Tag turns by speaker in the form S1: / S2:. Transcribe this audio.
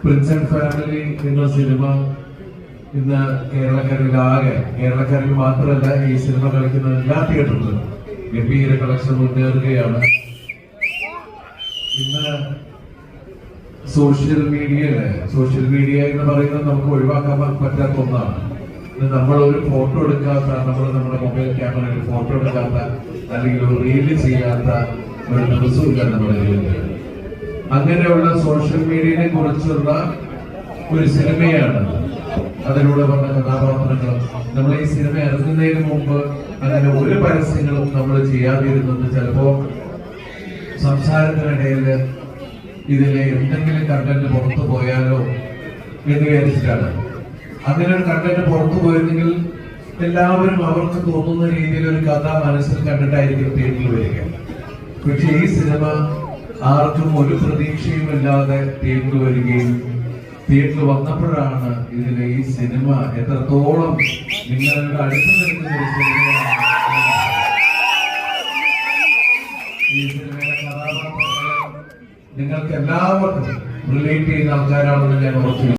S1: Prince and family എന്ന cinema ഇന്ന് കേരളക്കരയിൽ മാത്രമല്ല ഈ സിനിമ കളിക്കുന്ന എല്ലാ തിയേറ്ററിലും ഗംഭീര കളക്ഷൻ മുന്നേറുകയാണ്. ഇന്ന് സോഷ്യൽ മീഡിയ എന്ന് പറയുന്നത് നമുക്ക് ഒഴിവാക്കാൻ പറ്റാത്ത ഒന്നാണ്. നമ്മൾ ഒരു ഫോട്ടോ എടുക്കാത്ത, നമ്മുടെ മൊബൈൽ ക്യാമറയിൽ ഫോട്ടോ എടുക്കാത്ത അല്ലെങ്കിൽ ഒരു റീല് ചെയ്യാത്ത ഒരു ദിവസമില്ല നമ്മുടെ ജീവിതത്തിൽ. അങ്ങനെയുള്ള സോഷ്യൽ മീഡിയയെ കുറിച്ചുള്ള ഒരു സിനിമയാണ്. അതിലൂടെ വന്ന കഥാപാത്രങ്ങൾ നമ്മൾ ഈ സിനിമ ഇറങ്ങുന്നതിന് മുമ്പ് അങ്ങനെ ഒരു പരസ്യങ്ങളും നമ്മൾ ചെയ്യാതിരുന്നത് ചിലപ്പോ സംസാരത്തിനിടയിൽ ഇതിലെ എന്തെങ്കിലും കണ്ടന്റ് പുറത്തു പോയാലോ എന്ന് വിചാരിച്ചിട്ടാണ്. അങ്ങനെ ഒരു കണ്ടന്റ് പുറത്തു പോയിരുന്നെങ്കിൽ എല്ലാവരും അവർക്ക് തോന്നുന്ന രീതിയിൽ ഒരു കഥ മനസ്സിൽ കണ്ടിട്ടായിരിക്കും തിയേറ്ററിൽ വരിക. പക്ഷെ ഈ സിനിമ ആർക്കും ഒരു പ്രതീക്ഷയും ഇല്ലാതെ തിയേറ്ററിൽ വരികയും തിയേറ്ററിൽ വന്നപ്പോഴാണ് ഇതിലെ ഈ സിനിമ എത്രത്തോളം നിങ്ങളുടെ അടുത്ത് നിൽക്കുന്ന ഒരു സിനിമയാണ്. ഈ സിനിമയിലെ കഥാപാത്രങ്ങൾ നിങ്ങൾക്ക് എല്ലാവർക്കും റിലേറ്റ് ചെയ്യുന്ന ആൾക്കാരാണെന്ന് ഞാൻ ഉറച്ചു.